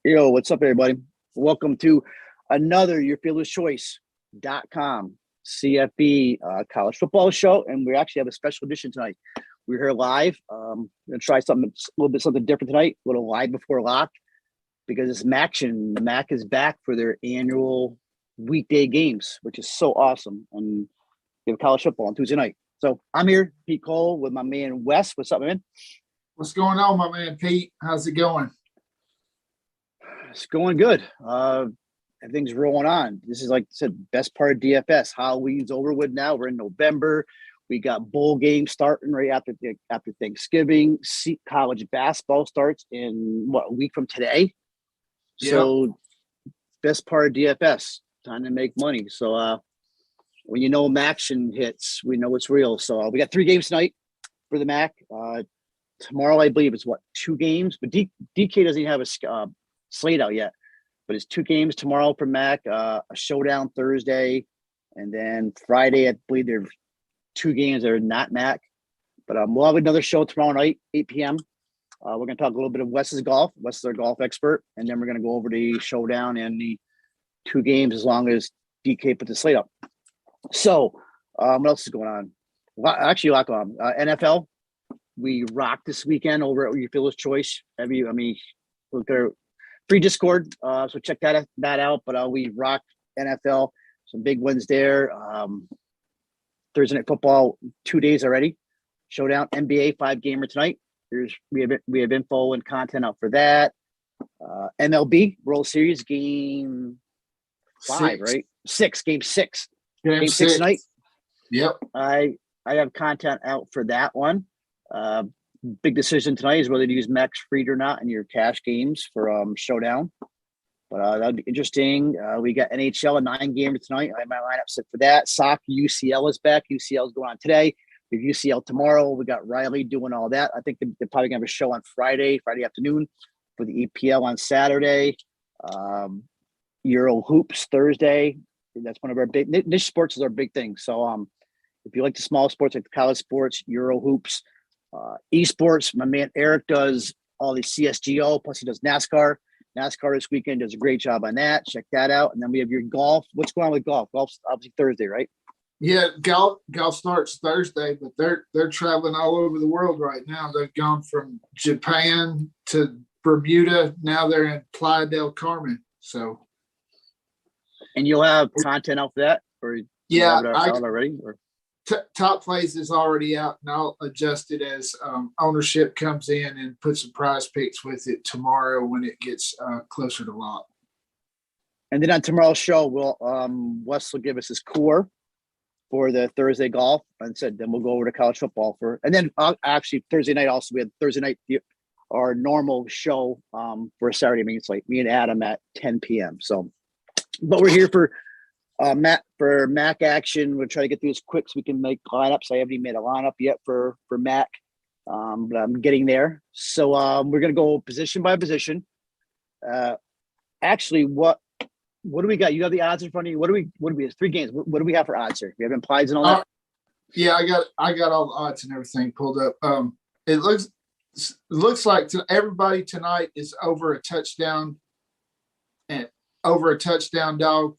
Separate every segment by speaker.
Speaker 1: Yo, what's up, everybody? Welcome to another Your Fielder's Choice.com CFB college football show, and we actually have a special edition tonight. We're here live. Going to try something different tonight, a little live before lock, because it's MACtion. The MAC is back for their annual weekday games, which is so awesome. And we have college football on Tuesday night. So I'm here, Pete Cole, with my man Wes. What's up, man?
Speaker 2: What's going on, my man Pete? How's it going?
Speaker 1: It's going good. Everything's rolling on. This is, like I said, best part of DFS. Halloween's over with now. We're in November. We got bowl games starting right after Thanksgiving. College basketball starts in, a week from today? Yep. So best part of DFS. Time to make money. So when MACtion hits, we know it's real. So we got 3 games tonight for the MAC. Tomorrow, I believe, it's 2 games. But DK doesn't even have a slate out yet, but it's 2 games tomorrow for MAC, a showdown Thursday, and then Friday, I believe there are 2 games that are not MAC. But we'll have another show tomorrow night, 8 p.m. We're going to talk a little bit of Wes's golf. Wes is our golf expert, and then we're going to go over the showdown and the 2 games as long as DK put the slate up. So what else is going on? Actually, a lot going on. NFL, we rocked this weekend over at Your Fielder's Choice. Look at free Discord, so check that out. But we rocked NFL, some big wins there. Thursday night football, 2 days already. Showdown NBA 5-gamer tonight. We have info and content out for that. MLB World Series game 5, right? 6, game 6. Game 6 tonight.
Speaker 2: Yep.
Speaker 1: I have content out for that one. Big decision tonight is whether to use Max Fried or not in your cash games for showdown. But that'd be interesting. We got NHL, a 9-gamer tonight. I have my lineup set for that. Soccer, UCL is back. UCL is going on today. We have UCL tomorrow. We got Riley doing all that. I think they're probably going to have a show on Friday afternoon for the EPL on Saturday. Euro Hoops Thursday. That's one of our big niche sports is our big thing. So if you like the small sports, like the college sports, Euro Hoops, esports, my man Eric does all the CSGO, plus he does NASCAR. NASCAR this weekend does a great job on that. Check that out. And then we have your golf. What's going on with golf? Golf's obviously Thursday, right?
Speaker 2: Yeah, golf starts Thursday, but they're traveling all over the world right now. They've gone from Japan to Bermuda. Now they're in Playa del Carmen. So,
Speaker 1: and you'll have content out for that, or
Speaker 2: yeah,
Speaker 1: out already. Or?
Speaker 2: Top Plays is already out, and I'll adjust it as ownership comes in and put some PrizePicks with it tomorrow when it gets closer to lock. And
Speaker 1: then on tomorrow's show, Wes will give us his core for the Thursday golf, and then we'll go over to college football and then actually Thursday night also we had Thursday night our normal show for a Saturday. It's like me and Adam at 10 p.m. So, but we're here for MACtion. We'll try to get through this quick so we can make lineups. I haven't even made a lineup yet for MAC, but I'm getting there. So we're going to go position by position. Actually, what do we got? You have the odds in front of you. What do we have? 3 games. What do we have for odds here? We have implieds and all that?
Speaker 2: Yeah, I got all the odds and everything pulled up. It looks like everybody tonight is over a touchdown dog.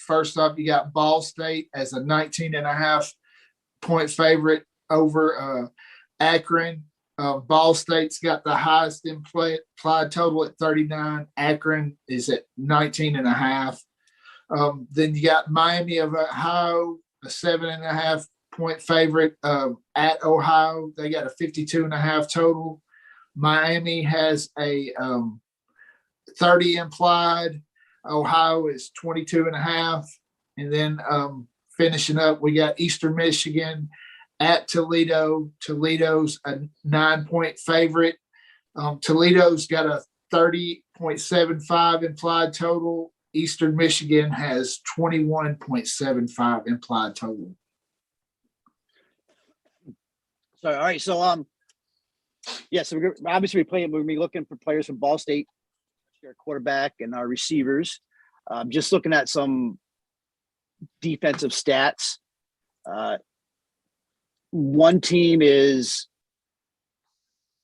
Speaker 2: First up, you got Ball State as a 19.5-point favorite over Akron. Ball State's got the highest implied total at 39. Akron is at 19.5. Then you got Miami of Ohio, a 7.5-point favorite at Ohio. They got a 52.5 total. Miami has a 30 implied. Ohio is 22.5. And then finishing up, we got Eastern Michigan at Toledo. Toledo's a 9-point favorite. Toledo's got a 30.75 implied total. Eastern Michigan has 21.75 implied total.
Speaker 1: So, all right. So, so we're obviously we're going to be looking for players from Ball State, our quarterback and our receivers. Just looking at some defensive stats. One team is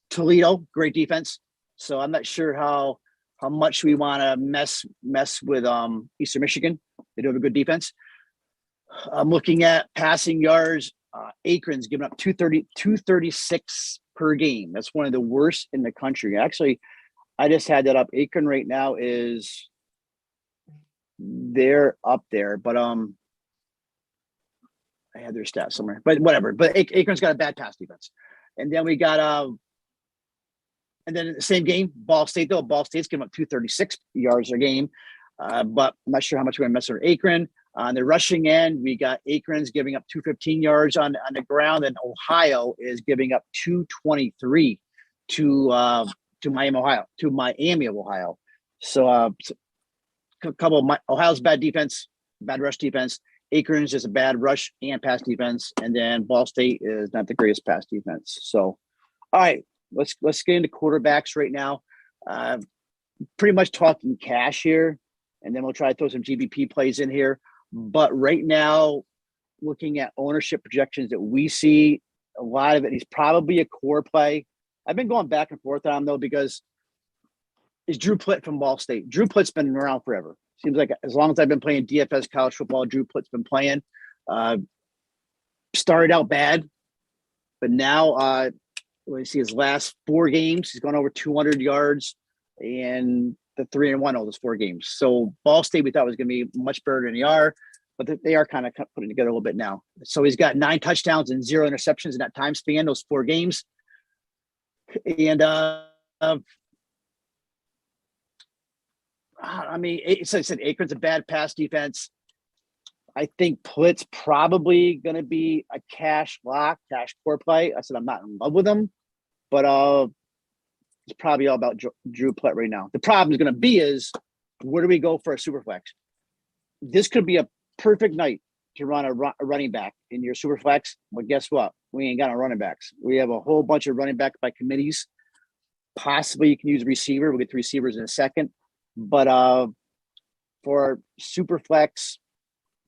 Speaker 1: Toledo, great defense. So I'm not sure how how much we want to mess with Eastern Michigan. They do have a good defense. I'm looking at passing yards. Akron's giving up 236 per game. That's one of the worst in the country. Actually, I just had that up. Akron right now they're up there, but I had their stats somewhere, but whatever. But Akron's got a bad pass defense. And then we got and then in the same game, Ball State's giving up 236 yards a game. But I'm not sure how much we're going to mess with Akron. On the rushing end, we got Akron's giving up 215 yards on the ground, and Ohio is giving up 223 to Miami of Ohio. So a couple of Ohio's bad defense, bad rush defense. Akron's is a bad rush and pass defense, and then Ball State is not the greatest pass defense. So, all right, let's get into quarterbacks right now. Pretty much talking cash here, and then we'll try to throw some GBP plays in here. But right now, looking at ownership projections that we see, a lot of it, he's probably a core play. I've been going back and forth on him, though, because it's Drew Plitt from Ball State. Drew Plitt's been around forever. Seems like as long as I've been playing DFS college football, Drew Plitt's been playing. Started out bad, but now we see his last 4 games, he's gone over 200 yards and the 3-1 all those 4 games. So Ball State we thought was going to be much better than they are, but they are kind of putting together a little bit now. So he's got 9 touchdowns and 0 interceptions in that time span, those 4 games. And I mean, so I said Akron's a bad pass defense. I think Plitt's probably going to be a cash core play. I said I'm not in love with him, but it's probably all about Drew Plitt right now. The problem is going to be is where do we go for a super flex? This could be a perfect night to run a running back in your super flex. But guess what? We ain't got no running backs. We have a whole bunch of running backs by committees. Possibly you can use a receiver. We'll get to receivers in a second. But for super flex,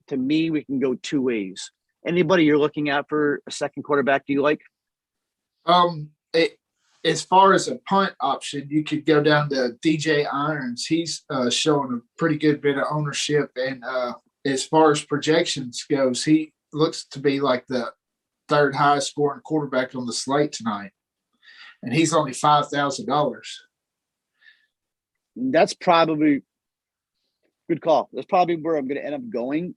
Speaker 1: to me, we can go 2 ways. Anybody you're looking at for a second quarterback, do you like?
Speaker 2: As far as a punt option, you could go down to DJ Irons. He's showing a pretty good bit of ownership, and as far as projections goes, he looks to be like the 3rd highest scoring quarterback on the slate tonight, and he's only $5,000.
Speaker 1: That's probably good call. That's probably where I'm going to end up going.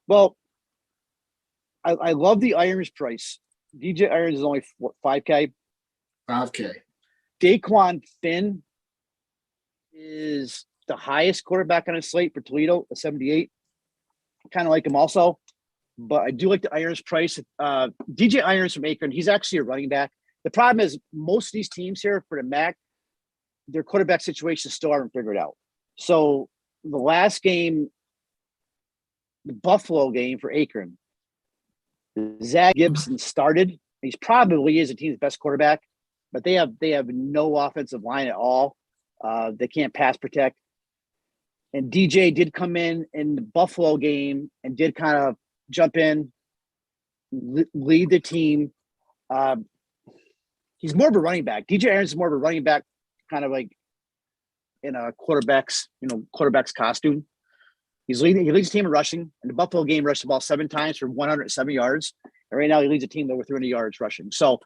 Speaker 1: Well, I love the Irons price. DJ Irons is only $5K.
Speaker 2: 5K.
Speaker 1: Daquan Finn is the highest quarterback on his slate for Toledo, a 78. Kind of like him also, but I do like the Irons price. DJ Irons from Akron, he's actually a running back. The problem is most of these teams here for the MAC, their quarterback situation still haven't figured out. So the last game, the Buffalo game for Akron, Zach Gibson started. He's probably is the team's best quarterback, but they have no offensive line at all. They can't pass protect. And DJ did come in the Buffalo game and did kind of jump in, lead the team. He's more of a running back. DJ Irons is more of a running back, kind of like in a quarterback's costume. He leads the team in rushing. In the Buffalo game, rushed the ball 7 times for 107 yards. And right now he leads the team over 300 yards rushing. So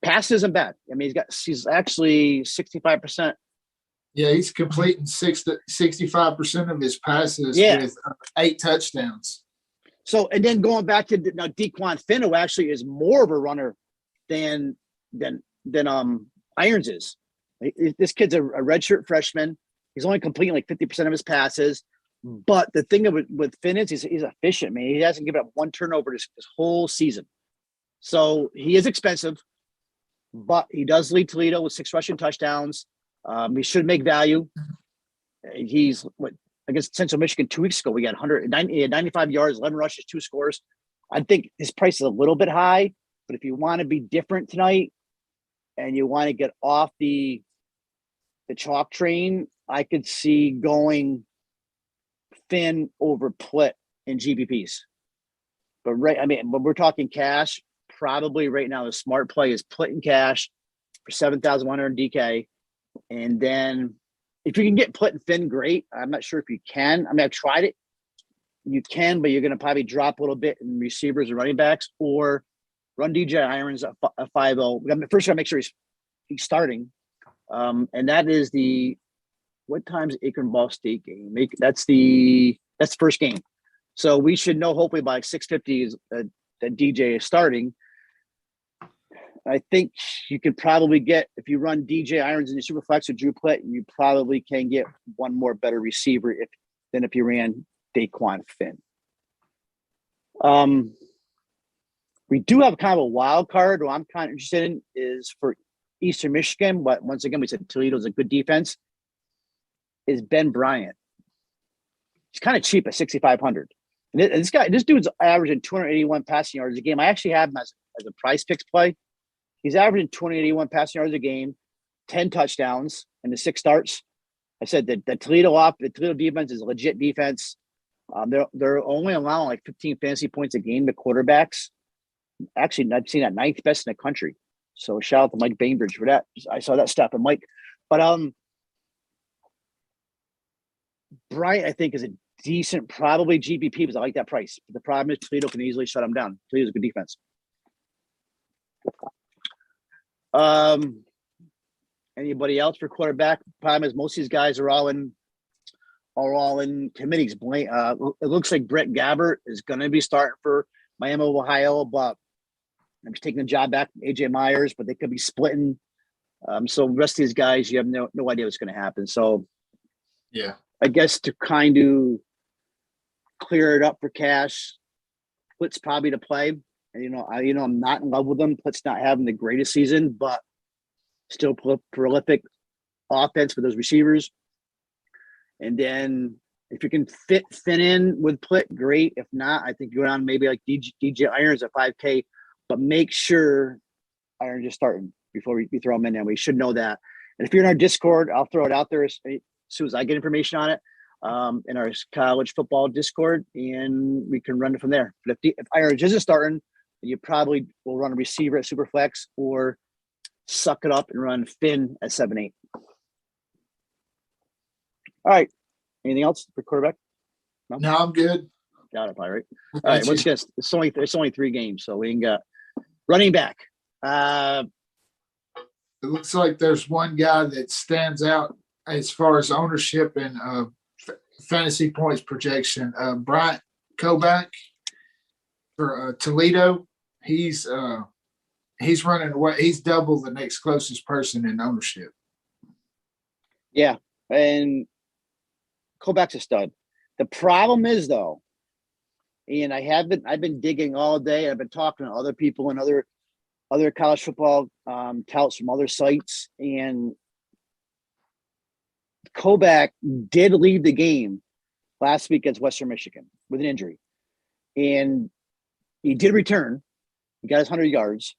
Speaker 1: pass isn't bad. I mean, he's actually 65%.
Speaker 2: Yeah, he's completing 65% of his passes with 8 touchdowns.
Speaker 1: So, and then going back to now, Daquan Finn, who actually is more of a runner than Irons is. This kid's a redshirt freshman. He's only completing like 50% of his passes. But the thing with Finn is he's efficient, man. He hasn't given up 1 turnover this whole season. So he is expensive, but he does lead Toledo with 6 rushing touchdowns. He should make value. He's against Central Michigan 2 weeks ago. We got 95 yards, 11 rushes, 2 scores. I think his price is a little bit high, but if you want to be different tonight and you want to get off the chalk train, I could see going Finn over Plitt in GPPs. But when we're talking cash, probably right now the smart play is Plitt in cash for 7,100 DK. And then if you can get Plitt and Finn, great. I'm not sure if you can. I mean, I've tried it. You can, but you're going to probably drop a little bit in receivers and running backs, or run DJ Irons at 5-0. First, got to make sure he's starting. And that is what time's Akron Ball State game? That's the first game. So we should know hopefully by 6:50 that DJ is starting. I think you could probably get, if you run DJ Irons in your super flex or Drew Plitt, you probably can get one more better receiver than if you ran Daquan Finn. We do have kind of a wild card, what I'm kind of interested in is for Eastern Michigan, but once again, we said Toledo's a good defense, is Ben Bryant. He's kind of cheap at 6,500. And this dude's averaging 281 passing yards a game. I actually have him as a PrizePicks play. He's averaging 281 passing yards a game, 10 touchdowns, and the 6 starts. I said that the Toledo defense is a legit defense. They're only allowing like 15 fantasy points a game to quarterbacks. Actually, I've seen that 9th best in the country. So shout out to Mike Bainbridge for that. I saw that stuff. And Mike, but Bryant, I think, is a decent, probably GPP because I like that price. But the problem is Toledo can easily shut him down. Toledo's a good defense. Anybody else for quarterback? Problem is most of these guys are all in committees. It looks like Brett Gabbert is going to be starting for Miami of Ohio, but I'm just taking the job back from AJ Myers, but they could be splitting. So the rest of these guys, you have no idea what's going to happen. So
Speaker 2: yeah,
Speaker 1: I guess to kind of clear it up for cash, Plitt's probably to play. And, I'm not in love with him. Plitt's not having the greatest season, but still prolific offense for those receivers. And then if you can fit Finn in with Plitt, great. If not, I think you go down maybe like DJ Irons at 5K, but make sure Irons is starting before we throw him in there. We should know that. And if you're in our Discord, I'll throw it out there as soon as I get information on it in our college football Discord, and we can run it from there. But if Irons isn't starting, you probably will run a receiver at Superflex or suck it up and run Finn at 7-8. All right. Anything else for quarterback?
Speaker 2: No, I'm good.
Speaker 1: Got it, probably, right? All right. Once again, it's only 3 games, so we can get running back.
Speaker 2: It looks like there's one guy that stands out as far as ownership and fantasy points projection. Bryant Koback for Toledo. He's running away. He's double the next closest person in ownership.
Speaker 1: Yeah, and Koback's a stud. The problem is though, and I've been digging all day. I've been talking to other people and other college football touts from other sites, and Koback did leave the game last week against Western Michigan with an injury, and he did return. He got his 100 yards,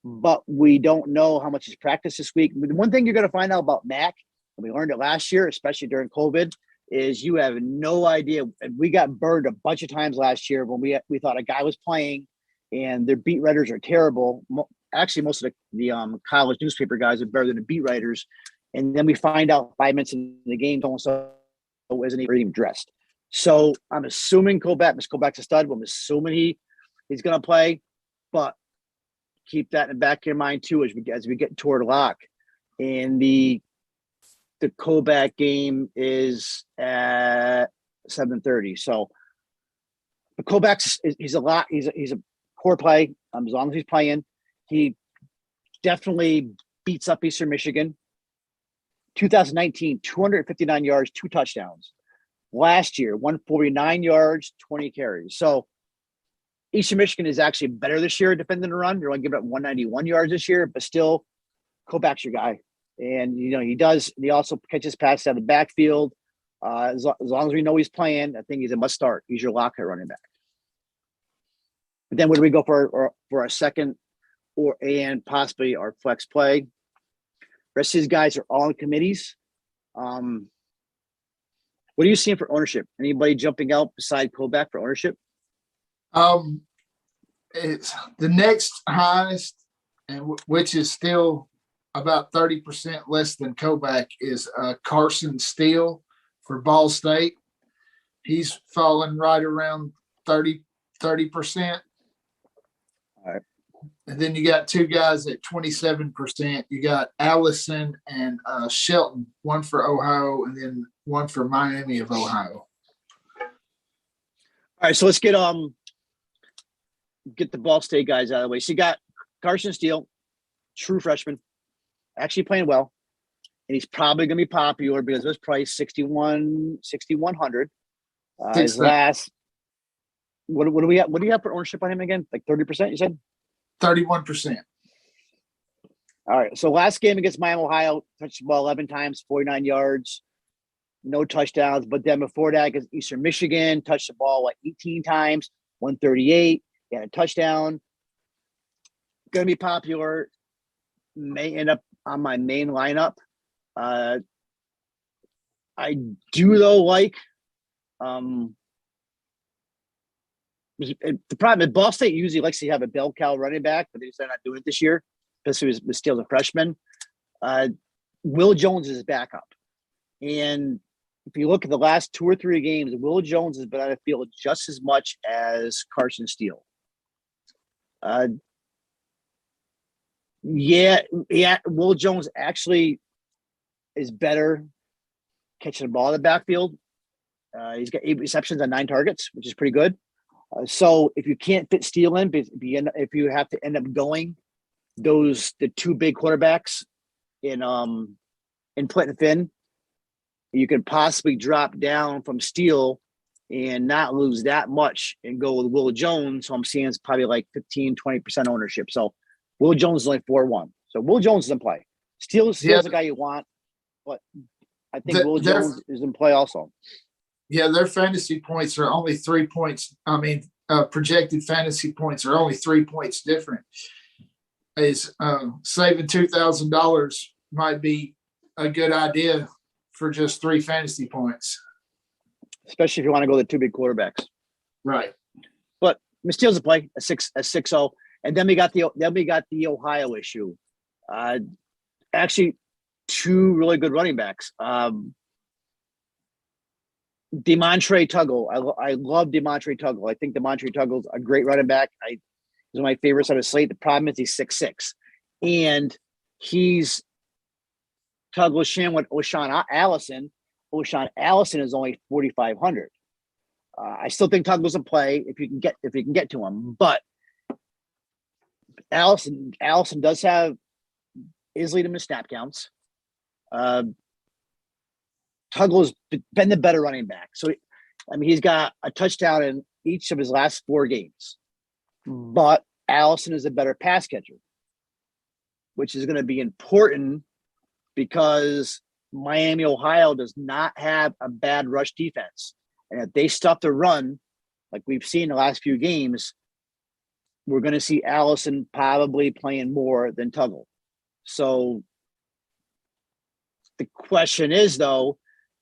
Speaker 1: but we don't know how much he's practiced this week. The one thing you're going to find out about Mac, and we learned it last year, especially during COVID, is you have no idea. And we got burned a bunch of times last year when we thought a guy was playing and their beat writers are terrible. Actually, most of the college newspaper guys are better than the beat writers. And then we find out 5 minutes in the game, so isn't even dressed. So I'm assuming Koback's a stud. I'm assuming he's going to play, but keep that in the back of your mind too as we get toward lock. And the Koback game is at 7:30. So the he's a core play. As long as he's playing, he definitely beats up Eastern Michigan. 2019, 259 yards, 2 touchdowns. Last year, 149 yards, 20 carries. So Eastern Michigan is actually better this year defending the run. They're only giving up 191 yards this year, but still, Koback's your guy. And, he also catches passes out of the backfield. As long as we know he's playing, I think he's a must start. He's your lock at running back. But then where do we go for our second and possibly our flex play? Rest of these guys are all in committees. What are you seeing for ownership? Anybody jumping out beside Koback for ownership?
Speaker 2: It's the next highest, and which is still about 30% less than Kovac is Carson Steele for Ball State. He's fallen right around 30%.
Speaker 1: All right.
Speaker 2: And then you got two guys at 27%. You got Allison and Shelton, one for Ohio and then one for Miami of Ohio.
Speaker 1: All right, so let's get the Ball State guys out of the way. So you got Carson Steele, true freshman, actually playing well, and he's probably going to be popular because of his price, 6,100. His last, what do we have? What do you have for ownership on him again? Like 30%? You said
Speaker 2: 31%.
Speaker 1: All right. So last game against Miami, Ohio, touched the ball 11 times, 49 yards, no touchdowns. But then before that, against Eastern Michigan, touched the ball 18 times, 138, and a touchdown. Going to be popular. May end up on my main lineup. I do though like. The problem is Ball State usually likes to have a bell cow running back, but they're not doing it this year, especially with Steele's a freshman. Will Jones is backup. And if you look at the last 2 or 3 games, Will Jones has been on the field just as much as Carson Steele. Yeah, Will Jones actually is better catching the ball in the backfield. He's got 8 receptions on 9 targets, which is pretty good. So if you can't fit Steele in, if you have to end up going the 2 big quarterbacks in Plitt and Finn, you could possibly drop down from Steele and not lose that much and go with Will Jones. So I'm seeing it's probably like 15, 20% ownership. So Will Jones is like 4-1. So Will Jones is in play. Steele's the guy you want, but I think Will Jones is in play also.
Speaker 2: Yeah, their fantasy points are only 3 points. I mean, projected fantasy points are only 3 points different. Is saving $2,000 might be a good idea for just 3 fantasy points.
Speaker 1: Especially if you want to go the 2 big quarterbacks.
Speaker 2: Right.
Speaker 1: But Steele's a play, a 6-0. And then we got the Ohio issue. Actually, 2 really good running backs. Demontre Tuggle. I love Demontre Tuggle. I think Demontre Tuggle's a great running back. He's one of my favorites on the slate. The problem is he's 6'6". And he's Tuggle sharing with O'Shawn Allison. O'Shawn Allison is only 4,500. I still think Tuggle's a play if you can get to him. But Allison does is leading in snap counts. Tuggle's been the better running back. So, I mean, he's got a touchdown in each of his last 4 games. But Allison is a better pass catcher, which is going to be important because Miami, Ohio does not have a bad rush defense. And if they stuff the run, like we've seen the last few games, we're going to see Allison probably playing more than Tuggle. So the question is, though,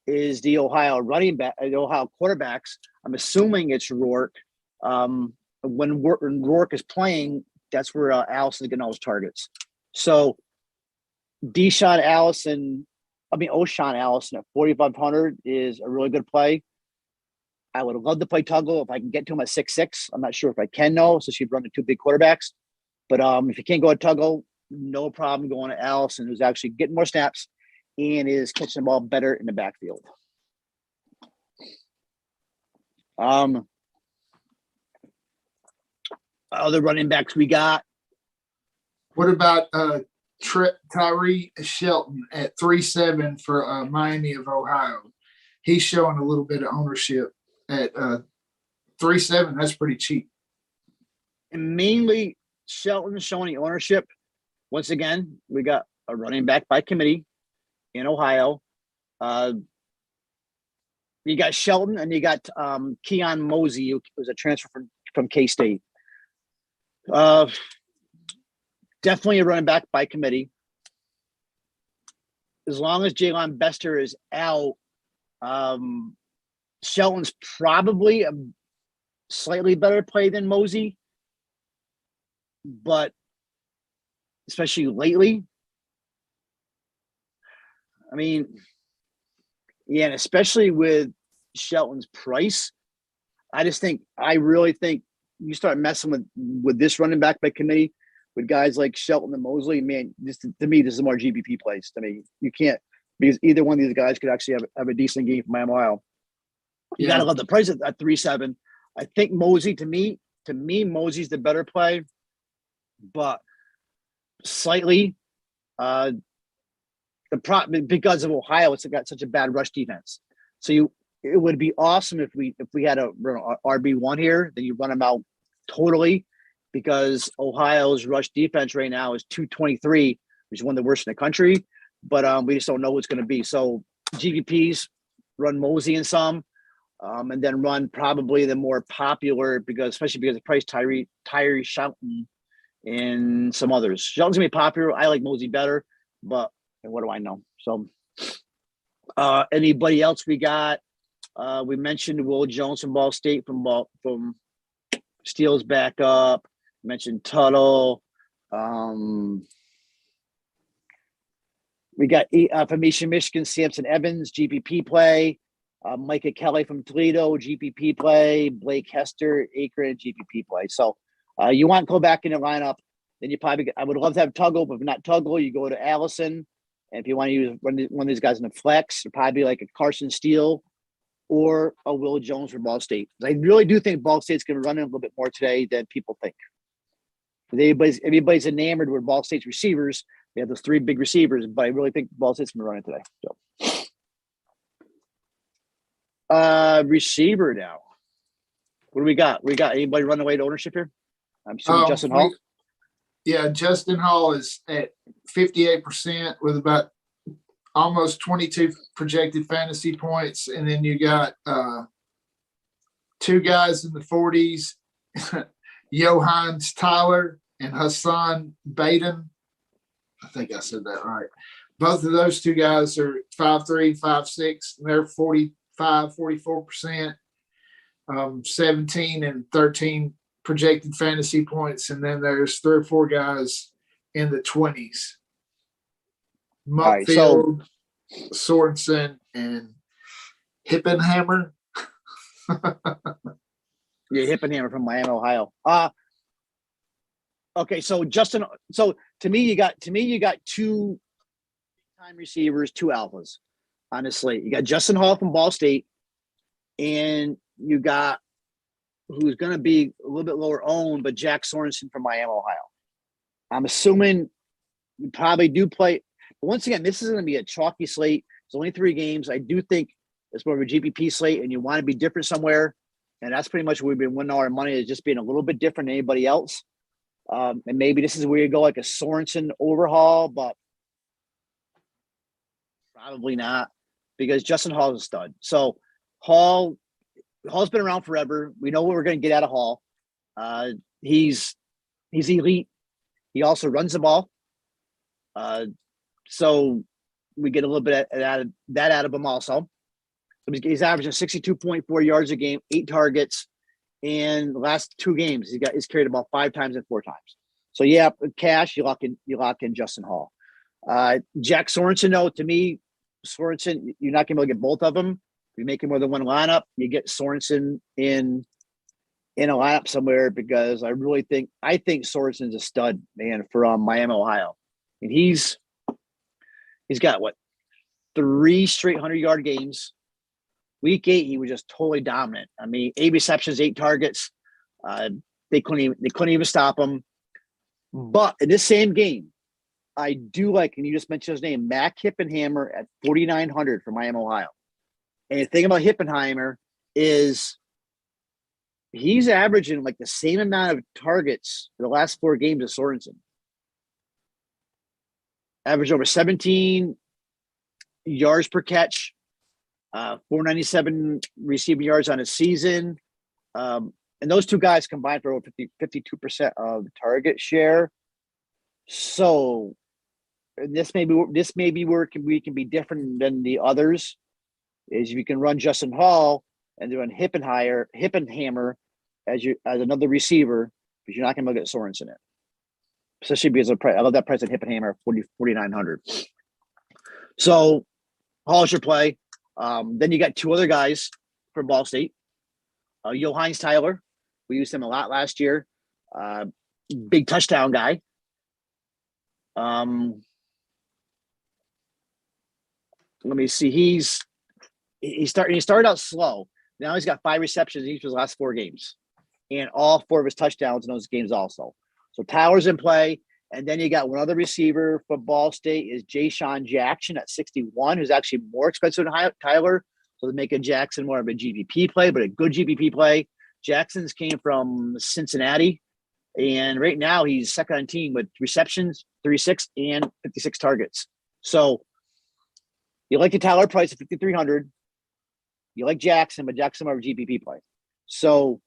Speaker 1: is the Ohio quarterbacks, I'm assuming it's Rourke. When Rourke is playing, that's where Allison is getting all his targets. So O'Shawn Allison at 4,500 is a really good play. I would love to play Tuggle if I can get to him at 6'6". I'm not sure if I can, though, so she'd run the 2 big quarterbacks. But if you can't go at Tuggle, no problem going to Allison, who's actually getting more snaps and is catching the ball better in the backfield. Other running backs we got.
Speaker 2: What about Tyree Shelton at 3.7 for Miami of Ohio? He's showing a little bit of ownership at 3.7. That's pretty cheap.
Speaker 1: And mainly Shelton showing the ownership. Once again, we got a running back by committee in Ohio. You got Shelton and you got Keon Mosey, who was a transfer from K-State. Definitely a running back by committee. As long as Jalen Bester is out, Shelton's probably a slightly better play than Mosey, but especially lately. I mean, yeah, and especially with Shelton's price, I really think you start messing with this running back by committee with guys like Shelton and Mosley. Man, to me, this is more GPP plays. To me, you can't, because either one of these guys could actually have a decent game for my mile. You gotta love the price at 3.7. I think Mosey, to me, Mosey's the better play, but slightly. Because of Ohio, it's got such a bad rush defense. So it would be awesome if we had a RB1 here, then you run them out totally, because Ohio's rush defense right now is 223, which is one of the worst in the country. But we just don't know what's going to be. So GPPs, run Mosey in some, and then run probably the more popular, especially because of price, Tyree Shelton and some others. Shelton's gonna be popular. I like Mosey better, but what do I know? So anybody else we got? We mentioned Will Jones from Ball State from Steele's back up. Mentioned Tuttle. We got from Eastern Michigan, Samson Evans, GPP play. Micah Kelly from Toledo, GPP play. Blake Hester, Akron, GPP play. So you want to go back in the lineup, then I would love to have Tuggle, but if not Tuggle, you go to Allison. And if you want to use one of these guys in the flex, it'd probably be like a Carson Steele or a Will Jones from Ball State. I really do think Ball State's going to run in a little bit more today than people think. Everybody's enamored with Ball State's receivers. They have those three big receivers, but I really think Ball State's going to run it today. So, receiver now. What do we got? We got anybody running away to ownership here? I'm assuming Justin Hall.
Speaker 2: Yeah, Justin Hall is at 58% with about almost 22 projected fantasy points. And then you got two guys in the 40s, Johannes Tyler and Hassan Baden. I think I said that right. Both of those two guys are 5'3", 5'6", and they're 44%, 17 and 13 projected fantasy points. And then there's 3 or 4 guys in the 20s. Muckfield, Sorensen, and Hippenhammer.
Speaker 1: Yeah, Hippenhammer from Miami, Ohio. Okay, so Justin. So to me, you got 2 time receivers, 2 alphas on the slate. You got Justin Hall from Ball State, and you got who's going to be a little bit lower owned, but Jack Sorensen from Miami, Ohio. I'm assuming you probably do play. But once again, this is going to be a chalky slate. It's only 3 games. I do think it's more of a GPP slate, and you want to be different somewhere. And that's pretty much where we've been winning all our money, is just being a little bit different than anybody else. And maybe this is where you go like a Sorensen overhaul, but probably not, because Justin Hall is a stud. So Hall's been around forever. We know what we're going to get out of Hall. He's elite. He also runs the ball. So we get a little bit out of him also. So he's averaging 62.4 yards a game, 8 targets. In the last 2 games, he's carried about 5 times and 4 times. So yeah, cash, you lock in Justin Hall. Jack Sorensen, though, to me, Sorensen, you're not going to be able to get both of them. If you're making more than one lineup, you get Sorensen in a lineup somewhere, because I think Sorensen's a stud, man, from Miami, Ohio. And he's got 3 straight 100-yard games. Week 8, he was just totally dominant. I mean, 8 receptions, 8 targets. They couldn't even stop him. But in this same game, I do like, and you just mentioned his name, Mac Hippenhammer at 4,900 for Miami, Ohio. And the thing about Hippenhammer is he's averaging like the same amount of targets for the last 4 games as Sorensen. Averaged over 17 yards per catch. 497 receiving yards on a season. And those 2 guys combined for over 52% of the target share. So this may be where we can be different than the others, is you can run Justin Hall and then run Hippenhammer as another receiver, because you're not going to get Sorensen in. Especially because I love that price at Hippenhammer, 4,900. So Hall's your play. Then you got two other guys from Ball State. Johannes Tyler. We used him a lot last year. Big touchdown guy. Let me see. He started out slow. Now he's got 5 receptions in each of his last 4 games, and all 4 of his touchdowns in those games also. So Tyler's in play, and then you got one other receiver for Ball State is Jayshawn Jackson at 61, who's actually more expensive than Tyler. So to make a Jackson more of a GPP play, but a good GPP play. Jackson's came from Cincinnati, and right now he's second on team with receptions, 36 and 56 targets. So you like the Tyler price of 5,300. You like Jackson, but Jackson more of a GPP play. So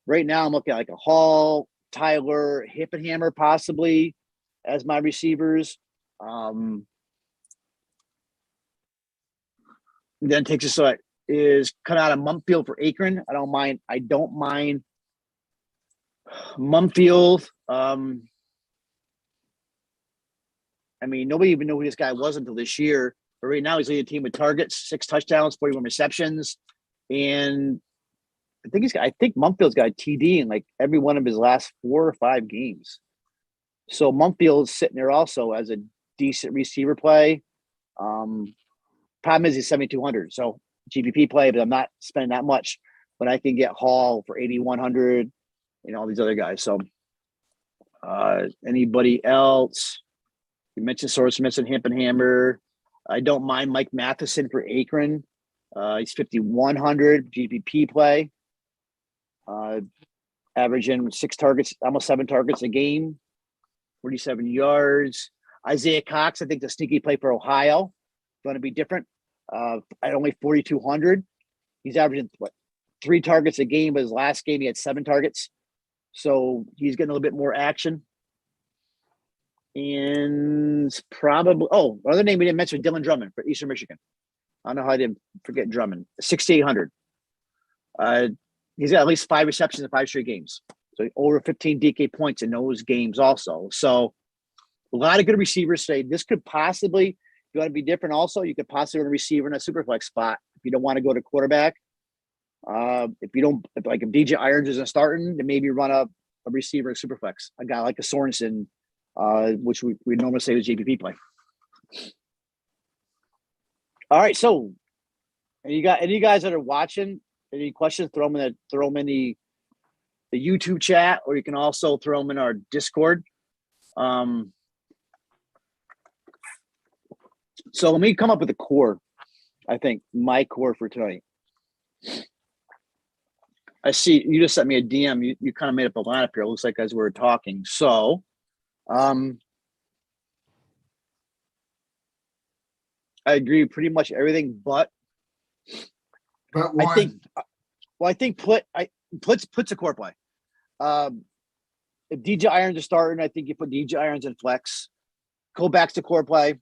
Speaker 1: right now I'm looking at like a Hall, Tyler, Hippenhammer possibly as my receivers. Then takes us so is cut out of Mumfield for Akron. I don't mind Mumfield. I mean, nobody even knew who this guy was until this year. But right now he's leading the team with targets, 6 touchdowns, 41 receptions. And I think Mumfield's got a TD in like every one of his last 4 or 5 games. So Mumfield's sitting there also as a decent receiver play. Problem is he's 7,200. So GPP play, but I'm not spending that much when I can get Hall for 8,100 and all these other guys. So anybody else? You mentioned Hippenhammer. I don't mind Mike Matheson for Akron. He's 5,100 GPP play. Averaging 6 targets, almost 7 targets a game, 47 yards. Isaiah Cox, I think the sneaky play for Ohio. Going to be different. At only 4,200. He's averaging 3 targets a game, but his last game he had 7 targets. So he's getting a little bit more action. And probably, another name we didn't mention, Dylan Drummond for Eastern Michigan. I don't know how I didn't forget Drummond. 6,800. He's got at least 5 receptions in 5 straight games. So over 15 DK points in those games also. So a lot of good receivers say this could possibly, if you want to be different also, you could possibly run a receiver in a super flex spot if you don't want to go to quarterback. If DJ Irons isn't starting, then maybe run a receiver in super flex. A guy like a Sorensen, which we normally say is GPP play. All right, so any guys that are watching, any questions, throw them in the YouTube chat, or you can also throw them in our Discord. So let me come up with a core. I think my core for tonight. I see you just sent me a DM. You kind of made up a lineup here. It looks like as we were talking. So, I agree with pretty much everything, but
Speaker 2: one.
Speaker 1: I think Plitt's a core play. If DJ Irons is starting, I think you put DJ Irons in flex. Go back to core play.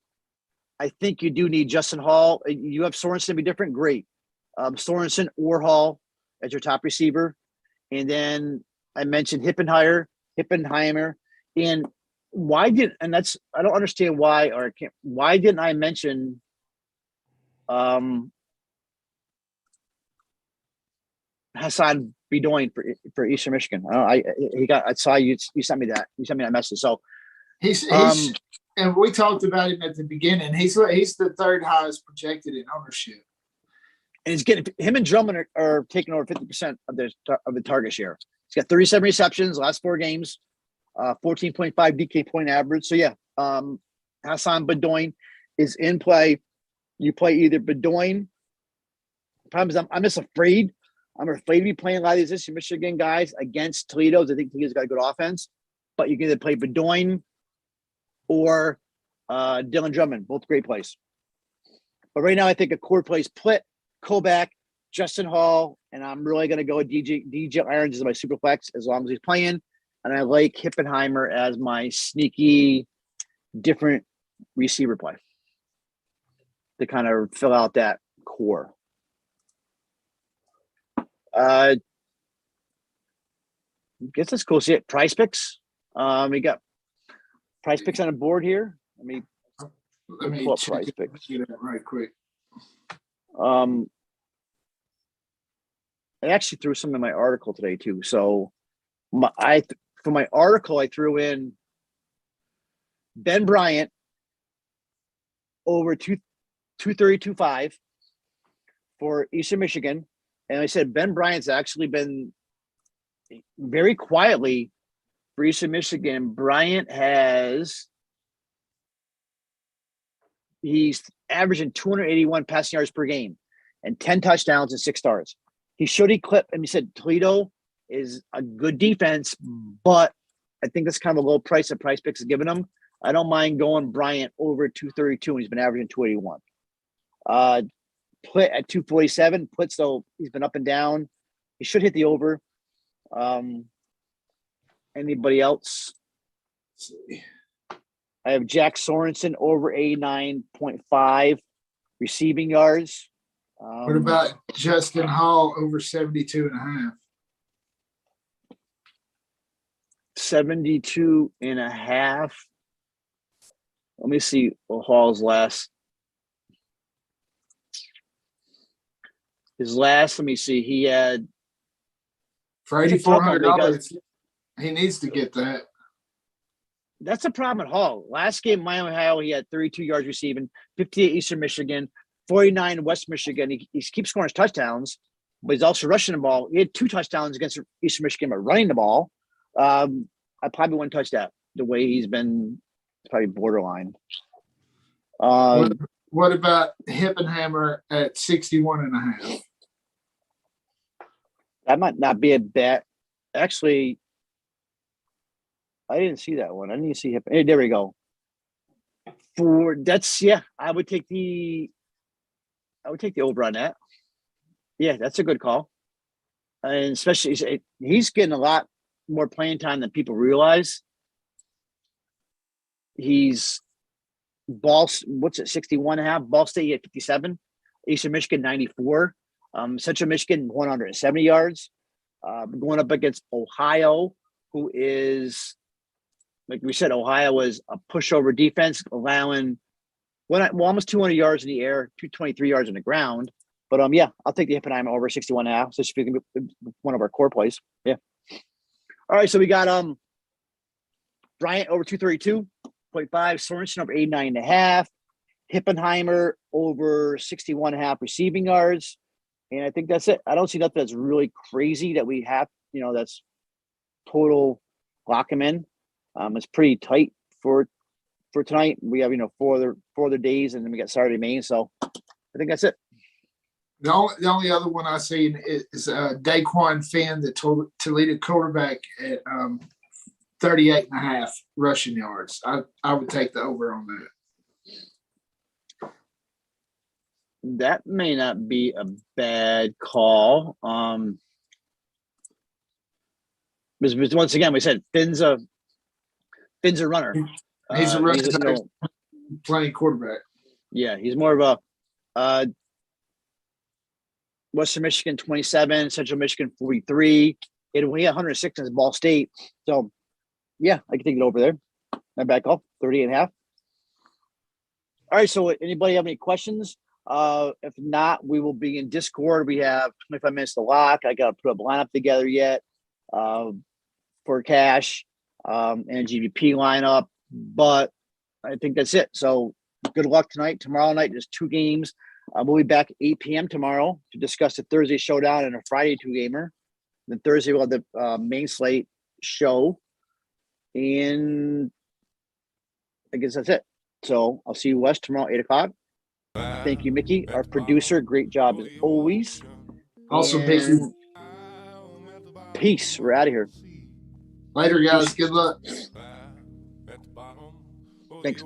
Speaker 1: I think you do need Justin Hall. You have Sorensen be different. Great. Sorensen or Hall as your top receiver. And then I mentioned Hippenhammer. And I don't understand why, why didn't I mention Hassan Bedoin for Eastern Michigan? I saw you sent me that. You sent me that message. So
Speaker 2: he's and we talked about him at the beginning. He's the 3rd highest projected in ownership.
Speaker 1: And he's getting him and Drummond are taking over 50% of the target share. He's got 37 receptions last 4 games, 14.5 DK point average. So yeah, Hassan Bedoin is in play. You play either Bedoin. The problem is I'm just afraid. I'm afraid to be playing a lot of these Eastern Michigan guys against Toledo's. I think Toledo's got a good offense, but you can either play Bedoin or Dylan Drummond, both great plays. But right now, I think a core plays Plitt, Kovac, Justin Hall, and I'm really going to go with DJ Irons as my super flex as long as he's playing. And I like Hippenhammer as my sneaky, different receiver play to kind of fill out that core. I guess let's go see it. PrizePicks. We got PrizePicks on the board here. Let me
Speaker 2: pull up PrizePicks. Get that right quick.
Speaker 1: I actually threw some in my article today too. So for my article, I threw in Ben Bryant over 232.5 for Eastern Michigan. And I said Ben Bryant's actually been very quietly for Eastern Michigan. Bryant he's averaging 281 passing yards per game and 10 touchdowns and 6 stars. He showed he clipped, and he said Toledo is a good defense, but I think that's kind of a low price that PrizePicks is giving him. I don't mind going Bryant over 232, and he's been averaging 281. Plitt at 247. Plitt, so he's been up and down. He should hit the over. Anybody else?
Speaker 2: Let's see.
Speaker 1: I have Jack Sorensen over 89.5 receiving yards.
Speaker 2: What about Justin Hall over 72.5?
Speaker 1: 72.5. Let me see Hall's last. His last, let me see. He had
Speaker 2: for $8,400. He needs to get that.
Speaker 1: That's a problem at Hall. Last game, Miami, Ohio, he had 32 yards receiving, 58 Eastern Michigan, 49 West Michigan. He keeps scoring his touchdowns, but he's also rushing the ball. He had 2 touchdowns against Eastern Michigan, but running the ball, I probably wouldn't touch that. The way he's been, it's probably borderline.
Speaker 2: What about Hippenhammer at 61.5?
Speaker 1: That might not be a bet. Actually, I didn't see that one. I didn't see Hey, there we go. I would take the over on that. Yeah, that's a good call. And especially he's getting a lot more playing time than people realize. He's 61.5? Ball State at 57. Eastern Michigan 94. Central Michigan 170 yards. Going up against Ohio, who is, like we said, Ohio was a pushover defense, allowing almost 200 yards in the air, 223 yards on the ground. But yeah, I'll take the Hippenheimer over 61.5. So speaking of one of our core plays. Yeah. All right, so we got Bryant over 232.5, Sorensen over 89.5, Hippenheimer over 61.5 receiving yards. And I think that's it. I don't see nothing that's really crazy that we have, that's total lock him in. It's pretty tight for tonight. We have, 4 other days, and then we got Saturday, Maine. So I think that's it.
Speaker 2: The only other one I see is Daquan Finn, the Toledo quarterback, at 38.5 rushing yards. I would take the over on that.
Speaker 1: That may not be a bad call. Because once again, we said Finn's a runner.
Speaker 2: He's a runner, playing quarterback.
Speaker 1: Yeah, he's more of a Western Michigan 27, Central Michigan 43. He had 106 in Ball State. So, yeah, I can take it over there. My back off, 38.5. All right, so anybody have any questions? If not, we will be in Discord. We have 25 minutes to lock. I got to put a lineup together yet for cash and GVP lineup. But I think that's it. So good luck tonight. Tomorrow night, there's 2 games. We'll be back 8 p.m. tomorrow to discuss the Thursday showdown and a Friday 2-gamer. Then Thursday, we'll have the main slate show. And I guess that's it. So I'll see you, Wes, tomorrow, 8 o'clock. Thank you, Mickey, our producer. Great job as always.
Speaker 2: Also,
Speaker 1: peace. We're out of here.
Speaker 2: Later, guys. Good luck.
Speaker 1: Thanks.